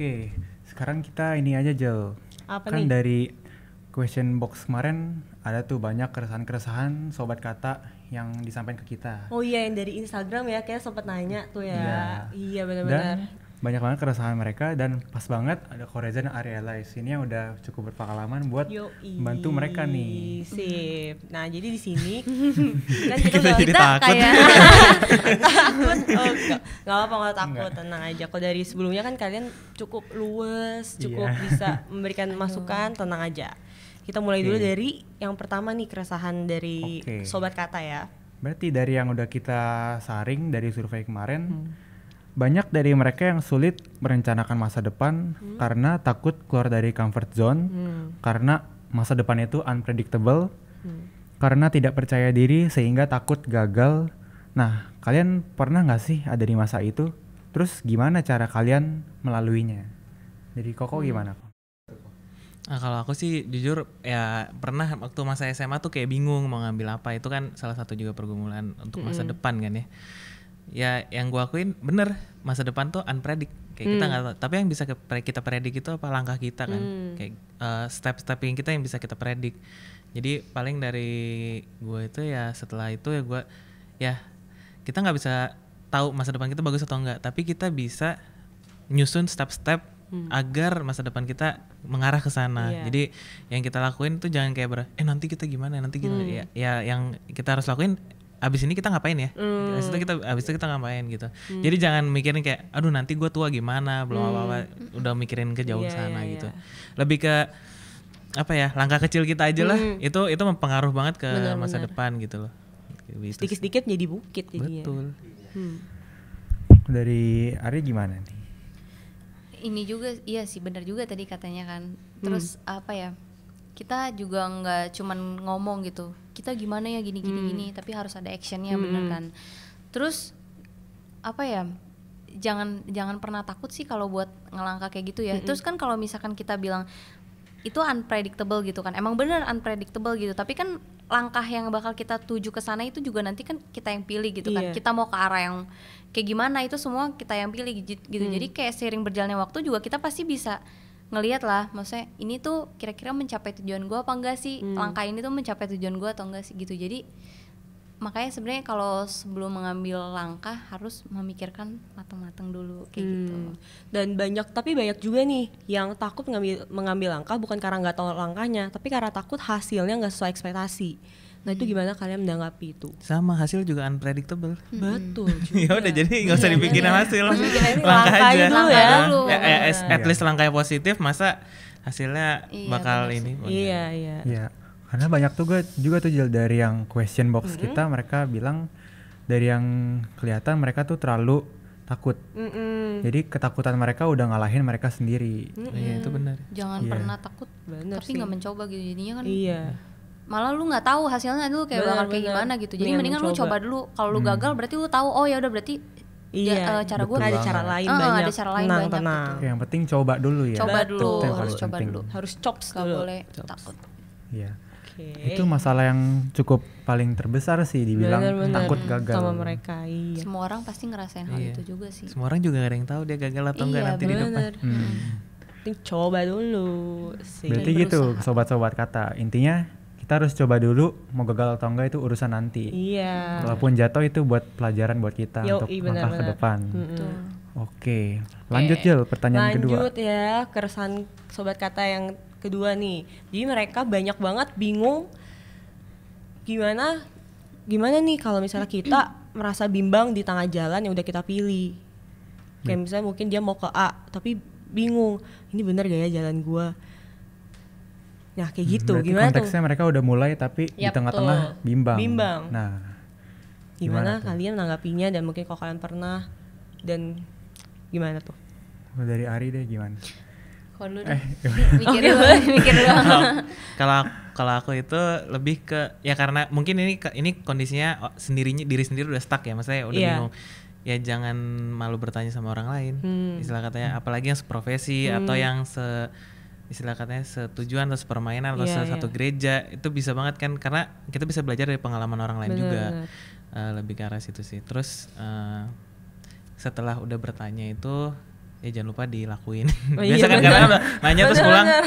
Oke, sekarang kita ini aja Jel. Apa Kan nih? dari question box kemarin ada tuh banyak keresahan-keresahan sobat kata yang disampaikan ke kita. Oh iya, yang dari Instagram ya, kayak sempat nanya tuh ya. Iya Dan benar-benar. banyak banget keresahan mereka dan pas banget ada Koreza dan Arielize. Ini yang udah cukup berpengalaman buat membantu mereka nih. Sip. Nah, jadi di sini kan Kita udah jadi takut. kayak takut. Oh, enggak apa-apa, enggak takut, tenang aja. Kalau dari sebelumnya kan kalian cukup luwes, cukup Iya. bisa memberikan masukan, tenang aja. Kita mulai dulu Oke. dari yang pertama nih, keresahan dari Oke. sobat kata ya. Berarti dari yang udah kita saring dari survei kemarin, banyak dari mereka yang sulit merencanakan masa depan karena takut keluar dari comfort zone, karena masa depan itu unpredictable, karena tidak percaya diri sehingga takut gagal. Nah, kalian pernah nggak sih ada di masa itu? Terus gimana cara kalian melaluinya? Jadi Koko gimana? Nah, kalau aku sih jujur ya pernah waktu masa SMA tuh kayak bingung mau ngambil apa. Itu kan salah satu juga pergumulan untuk masa depan kan ya. Ya yang gua akuin bener, masa depan tuh unpredict. Kayak kita nggak tahu. Tapi yang bisa kita predik itu apa, langkah kita kan. Kayak step-step yang kita yang bisa kita predik. Jadi paling dari gua itu ya setelah itu ya gua ya kita nggak bisa tahu masa depan kita bagus atau enggak. Tapi kita bisa nyusun step-step agar masa depan kita mengarah ke sana. Iya. Jadi yang kita lakuin tuh jangan kayak nanti kita gimana, nanti gimana. Ya yang kita harus lakuin abis ini kita ngapain ya? Abis itu kita ngapain gitu. Jadi jangan mikirin kayak aduh nanti gue tua gimana, belum apa-apa, udah mikirin ke jauh Iya, sana iya, gitu. iya. Lebih ke apa ya, langkah kecil kita aja lah. Itu mempengaruh banget ke masa depan gitu loh. Gitu. Sedikit-sedikit jadi bukit jadinya. Betul. Dari Ari gimana nih? Ini juga iya sih, benar juga tadi katanya kan. Terus apa ya, kita juga nggak cuman ngomong gitu, kita gimana ya gini, tapi harus ada actionnya, bener kan. Terus apa ya, jangan pernah takut sih kalau buat ngelangkah kayak gitu ya. Terus kan kalau misalkan kita bilang itu unpredictable gitu kan, emang bener unpredictable gitu, tapi kan langkah yang bakal kita tuju ke sana itu juga nanti kan kita yang pilih gitu kan. Iya. Kita mau ke arah yang kayak gimana itu semua kita yang pilih gitu. Jadi kayak seiring berjalannya waktu juga kita pasti bisa ngelihat lah, maksudnya ini tuh kira-kira mencapai tujuan gue apa enggak sih, langkah ini tuh mencapai tujuan gue atau enggak sih gitu. Jadi makanya sebenarnya kalau sebelum mengambil langkah harus memikirkan matang-matang dulu kayak gitu. Dan tapi banyak juga nih yang takut mengambil langkah bukan karena nggak tahu langkahnya, tapi karena takut hasilnya nggak sesuai ekspektasi. Nah itu gimana kalian menanggapi itu? Sama, hasil juga unpredictable. Betul juga. Ya udah, jadi nggak usah dipikirin hasil, langkah langkah aja. dulu ya. At least langkah positif, masa hasilnya Iya, bakal bener ini. Iya. Ya, karena banyak juga tuh Jel, dari yang question box kita, mereka bilang dari yang kelihatan mereka tuh terlalu takut. Jadi ketakutan mereka udah ngalahin mereka sendiri. Iya itu benar. Jangan Iya. pernah takut Bener tapi sih. nggak mencoba gitu, jadinya kan Iya. malah lu nggak tahu hasilnya dulu kayak bakal kayak gimana gitu. Jadi mendingan lu coba dulu. Kalau lu gagal berarti lu tahu, oh ya udah berarti cara gue ada cara lain banyak. ada cara lain banyak tenang. gitu. Oke, yang penting coba dulu ya. Coba Betul. dulu, Itu yang harus paling coba penting. dulu. Harus chops Gak dulu. boleh takut. Iya. Oke. Itu masalah yang cukup paling terbesar sih, dibilang Bener-bener takut gagal. sama mereka. Iya. Semua orang pasti ngerasain hal itu juga sih. Semua orang juga gak ada yang tahu dia gagal atau enggak Iya, nanti di depan. Bener. Penting coba dulu sih. Berarti gitu sobat-sobat kata, intinya kita harus coba dulu, mau gagal atau enggak itu urusan nanti. Iya. Walaupun jatuh itu buat pelajaran buat kita untuk langkah ke benar-benar. depan. Betul. Oke, lanjut Jel, pertanyaan kedua. Lanjut ya, keresahan sobat kata yang kedua nih. Jadi mereka banyak banget bingung gimana nih kalau misalnya kita merasa bimbang di tengah jalan yang udah kita pilih. Kayak misalnya mungkin dia mau ke A tapi bingung, ini bener gak ya jalan gua? Nah kayak gitu, Berarti gimana konteksnya tuh? mereka udah mulai tapi di Yap, tengah-tengah betul. bimbang. Bimbang. Nah, Gimana tuh? kalian menanggapinya dan mungkin kalau kalian pernah dan gimana tuh? Dari Ari deh gimana? Kalau dulu deh. mikir dulu. Kalau aku itu lebih ke ya karena mungkin ini kondisinya diri sendiri udah stuck ya, maksudnya udah Iya. bingung. Ya jangan malu bertanya sama orang lain. Istilah katanya apalagi yang seprofesi atau yang istilah katanya setujuan atau sepermainan atau Iya, satu gereja, itu bisa banget kan, karena kita bisa belajar dari pengalaman orang lain juga. Lebih ke arah situ sih. Terus setelah udah bertanya itu ya jangan lupa dilakuin. Oh, iya, Biasa kan bener. kadang udah nanya terus pulang Bener.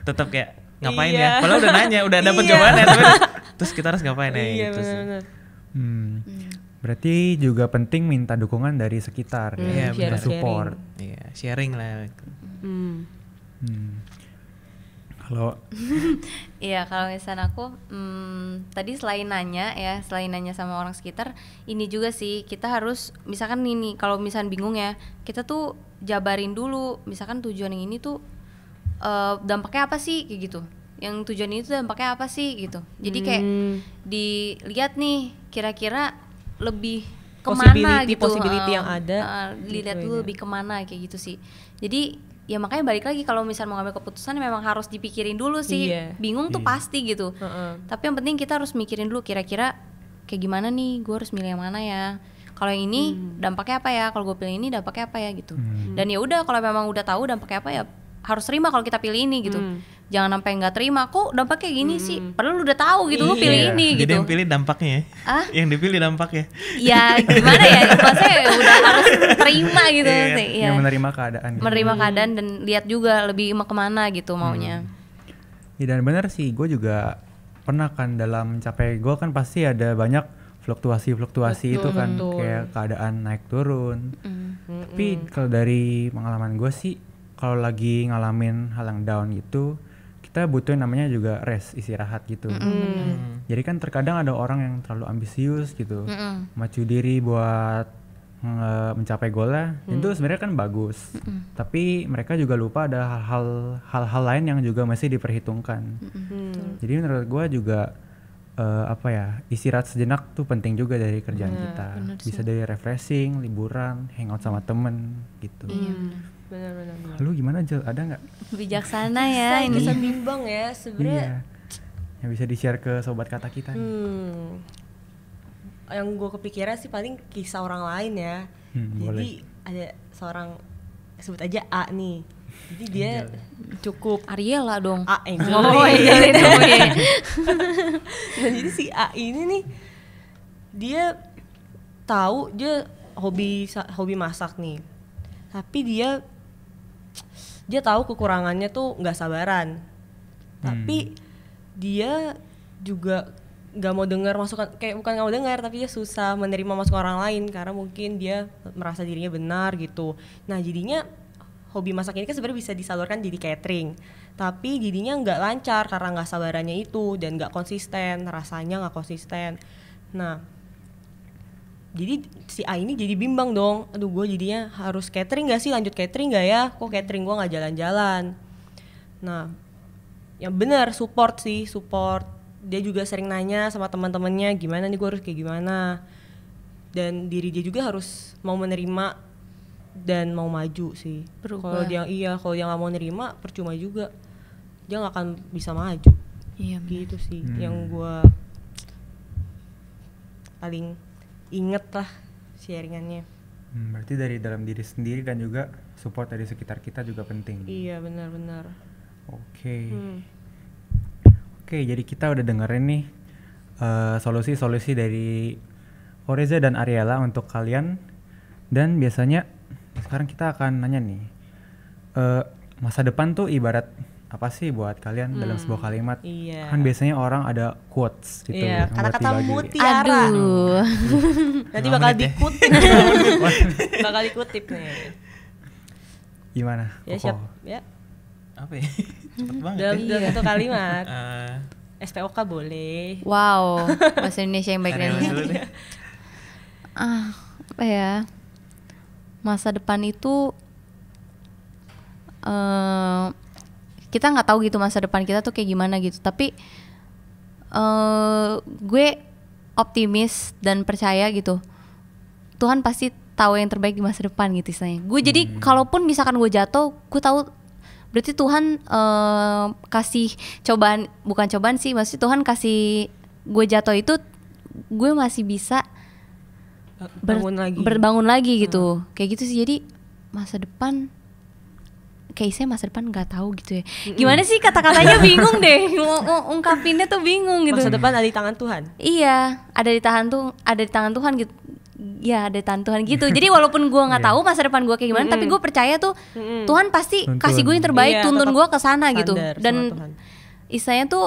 tetap kayak ngapain Iya. ya, padahal udah nanya, udah dapet Iya. jawabannya, tapi terus kita harus ngapain ya Iya gitu sih. benar-benar. Berarti juga penting minta dukungan dari sekitar Iya, ya, benar. support. Iya, sharing lah. Hmm. Kalau Iya, kalau misalnya aku tadi selain nanya sama orang sekitar, ini juga sih kita harus misalkan ini kalau misalkan bingung ya, kita tuh jabarin dulu misalkan tujuan yang ini tuh dampaknya apa sih kayak gitu. Yang tujuan ini tuh dampaknya apa sih gitu. Jadi kayak dilihat nih kira-kira lebih kemana possibility yang ada dilihat gitu dulu ya. lebih kemana kayak gitu sih. Jadi ya makanya balik lagi kalau misalnya mau ngambil keputusan memang harus dipikirin dulu sih. Iya. Bingung tuh pasti gitu. Tapi yang penting kita harus mikirin dulu kira-kira kayak gimana nih, gue harus milih yang mana ya. Kalau yang ini dampaknya apa ya? Kalau gue pilih ini dampaknya apa ya gitu. Dan ya udah kalau memang udah tahu dampaknya apa ya harus terima kalau kita pilih ini gitu. Jangan sampai nggak terima. Kok dampaknya gini sih? Padahal lu udah tahu gitu, lu pilih ini Jadi gitu. yang pilih dampaknya ya. Yang dipilih dampaknya. Ya gimana ya? Maksudnya udah harus terima gitu Iya. sih. Iya. yang menerima keadaan. gitu. Menerima keadaan dan lihat juga lebih mau kemana gitu maunya. Ya, dan benar sih, gue juga pernah kan dalam mencapai goal kan pasti ada banyak fluktuasi itu kan, kayak keadaan naik turun. Tapi kalau dari pengalaman gue sih, kalau lagi ngalamin hal yang down gitu, kita butuh namanya juga rest, istirahat gitu. Jadi kan terkadang ada orang yang terlalu ambisius gitu, maju diri buat mencapai goalnya, itu sebenarnya kan bagus. Tapi mereka juga lupa ada hal-hal lain yang juga masih diperhitungkan. Jadi menurut gue juga istirahat sejenak tuh penting juga dari kerjaan kita. Bisa dari refreshing, liburan, hangout sama temen gitu. Benar-benar. Lu gimana Jel? Ada nggak? Bijaksana ya ini. Bisa bimbang ya sebenarnya. Yang bisa di-share ke sobat kata kita nih. Yang gue kepikiran sih paling kisah orang lain ya. Jadi Boleh. ada seorang sebut aja A nih. Jadi dia cukup Ariela dong. A Angel. Oh iya. Nah, jadi si A ini nih dia tahu dia hobi masak nih. Tapi dia tahu kekurangannya tuh nggak sabaran. Tapi dia juga nggak mau dengar masukan, kayak bukan nggak mau dengar, tapi dia susah menerima masukan orang lain karena mungkin dia merasa dirinya benar gitu. Nah jadinya hobi masak ini kan sebenarnya bisa disalurkan jadi catering, tapi jadinya nggak lancar karena nggak sabarannya itu dan nggak konsisten, rasanya nggak konsisten. Nah jadi si A ini jadi bimbang dong, aduh gue jadinya harus catering gak sih, lanjut catering gak ya, kok catering gue gak jalan-jalan. Nah yang benar support, dia juga sering nanya sama teman-temannya gimana nih gue harus kayak gimana, dan diri dia juga harus mau menerima dan mau maju sih. Kalau dia nggak mau nerima percuma juga, dia nggak akan bisa maju. Iya Gitu sih yang gue paling inget lah sharingannya. Berarti dari dalam diri sendiri dan juga support dari sekitar kita juga penting. Iya benar-benar. Oke, jadi kita udah dengerin nih solusi-solusi dari Oreza dan Ariela untuk kalian. Dan biasanya sekarang kita akan nanya nih, masa depan tuh ibarat apa sih buat kalian dalam sebuah kalimat? Iya. Kan biasanya orang ada quotes gitu. Iya, yang buat kata-kata dibagi. mutiara. Aduh. Nanti 5 bakal menit ya. dikutip. Bakal dikutip nih. Gimana? Ya Koko? siap ya. Apa ya? Cepet banget Dalam ya. satu kalimat. Eh, SPOK boleh. Wow, bahasa Indonesia yang baik dan Ariela dulu deh. apa ya, masa depan itu kita nggak tahu gitu masa depan kita tuh kayak gimana gitu, tapi gue optimis dan percaya gitu Tuhan pasti tahu yang terbaik di masa depan gitu istilahnya. Gue jadi kalaupun misalkan gue jatuh, gue tahu berarti Tuhan kasih cobaan, bukan cobaan sih, maksudnya Tuhan kasih gue jatuh itu gue masih bisa berbangun lagi gitu. Kayak gitu sih. Jadi masa depan kayak saya masa depan nggak tahu gitu ya. Gimana sih kata-katanya bingung deh. Mau ungkapinnya tuh bingung gitu. Masa depan ada di tangan Tuhan. Iya, ada di tangan Tuhan gitu. ya ada tantuhan gitu. Jadi walaupun gue nggak tahu masa depan gue kayak gimana, tapi gue percaya tuh Tuhan pasti kasih gue yang terbaik, Iya, tuntun tetap gue ke sana gitu. sadar sama Dan Tuhan. istilahnya tuh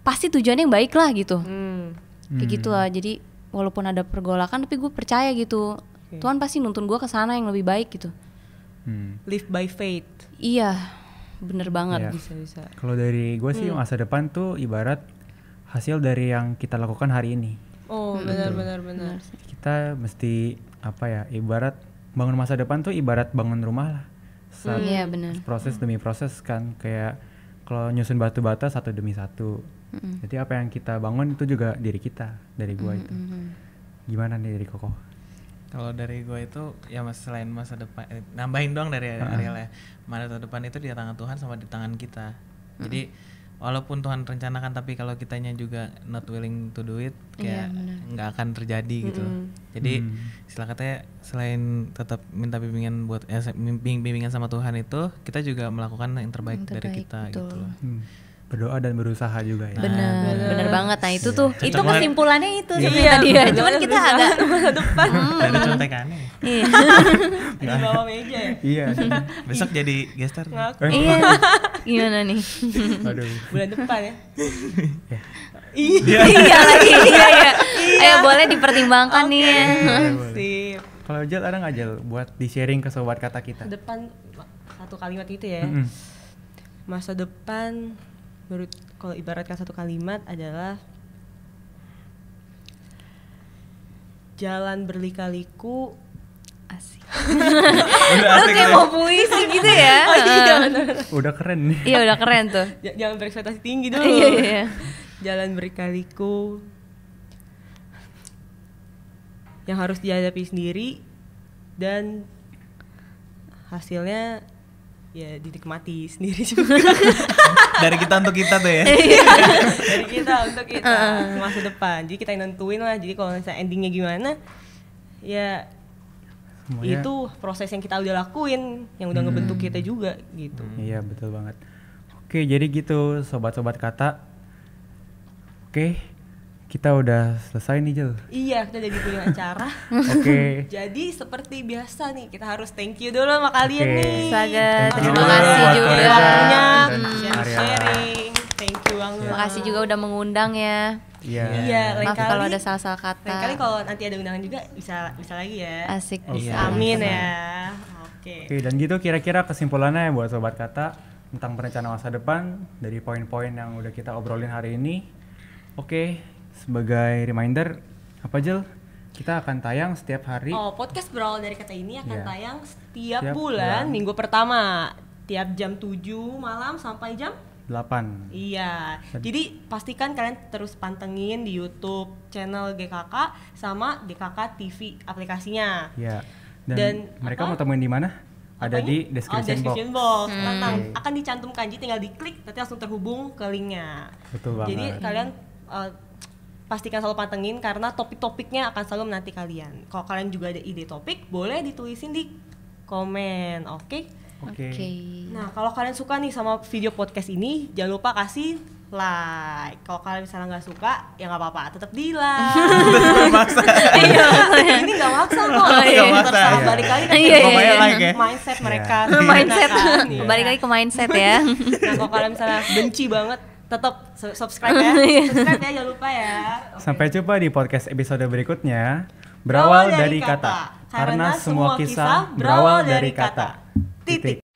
pasti tujuannya yang baik lah gitu. Hmm. Kayak gitu lah. Jadi walaupun ada pergolakan, tapi gue percaya gitu. Tuhan pasti nuntun gue ke sana yang lebih baik gitu. Live by faith. Iya, bener banget. Iya. Bisa. Kalau dari gue sih masa depan tuh ibarat hasil dari yang kita lakukan hari ini. Oh, benar. Kita mesti apa ya, ibarat bangun masa depan tuh ibarat bangun rumah lah. Iya benar. Proses demi proses kan, kayak kalau nyusun batu bata satu demi satu. Jadi apa yang kita bangun itu juga diri kita, dari gua itu. Gimana nih dari Koko? Kalau dari gue itu ya selain masa depan, nambahin doang dari Ariel ya. Masa depan itu di tangan Tuhan sama di tangan kita. Jadi walaupun Tuhan rencanakan, tapi kalau kitanya juga not willing to do it, kayak nggak akan terjadi gitu. Jadi istilah katanya selain tetap minta bimbingan buat bimbingan sama Tuhan itu, kita juga melakukan yang terbaik dari kita betul. gitu loh. Berdoa dan berusaha juga ya. Bener banget. Nah itu tuh, itu banget. kesimpulannya itu Iya, sebenarnya tadi ya. bener. Cuman kita agak masa depan Gak ada contekannya. iya. di bawah meja ya. Iya. Besok jadi gestar. Iya. Gimana nih? Aduh. Bulan depan ya. Iya lagi. Iya. Ayo boleh dipertimbangkan nih ya. Sip. Kalau Jel ada nggak Jel buat di sharing ke sobat kata kita? Depan satu kalimat itu ya. Masa depan menurut kalau ibaratkan satu kalimat adalah jalan berlika-liku. Asik. Udah Lu kayak mau puisi gitu ya. Udah keren nih. Iya udah keren tuh. Jangan berekspektasi tinggi dulu. Iya. Jalan berlika-liku yang harus dihadapi sendiri dan hasilnya ya dinikmati sendiri juga. Dari kita untuk kita tuh ya. Dari kita untuk kita masa depan. Jadi kita yang nentuin lah. Jadi kalau misalnya endingnya gimana, ya Semuanya. itu proses yang kita udah lakuin, yang udah ngebentuk kita juga gitu. Iya betul banget. Oke jadi gitu sobat-sobat kata. Oke kita udah selesai nih Jel. Iya, kita jadi punya acara. Oke. Jadi seperti biasa nih, kita harus thank you dulu sama kalian Oke. nih. Saga, Thank you terima dulu kasih buat juga. Reza Waktunya dan Ariel. sharing. Thank you banget. Makasih juga udah mengundang ya. Iya. Iya, lain Maaf kali kalau ada salah-salah lain kata. kali kalau nanti ada undangan juga bisa lagi ya. Asik Oke. bisa. Amin ya. Oke. Oke dan gitu kira-kira kesimpulannya buat sobat kata tentang perencanaan masa depan dari poin-poin yang udah kita obrolin hari ini. Oke, sebagai reminder apa Jel? Kita akan tayang setiap hari. Oh, podcast berawal dari kata ini akan Iya. tayang setiap Setiap bulan bulan. minggu pertama, tiap jam 7 malam sampai jam 8. Iya. Jadi pastikan kalian terus pantengin di YouTube channel GKK sama GKK TV aplikasinya. Ya. Dan, Dan mereka apa? mau temuin di mana? Ada Apanya? di description box. Akan dicantumkan, jadi tinggal diklik nanti langsung terhubung ke linknya. Betul banget. Jadi kalian pastikan selalu pantengin karena topik-topiknya akan selalu menanti kalian. Kalau kalian juga ada ide topik, boleh ditulisin di komen, oke? Oke. Nah, kalau kalian suka nih sama video podcast ini, jangan lupa kasih like. Kalau kalian misalnya nggak suka, ya nggak apa-apa, tetap di like. Ini nggak maksa kok. Nggak maksa, Terserah iya. balik lagi kan Iya, Pokoknya iya. like ya. mindset mereka. Mindset. Kan? Iya. Balik lagi ke mindset ya. Nah, kalau kalian misalnya benci banget, tetap subscribe ya. Subscribe ya, jangan lupa ya. Sampai jumpa di podcast episode berikutnya. Berawal dari kata. Karena semua kisah berawal dari kata. Titik.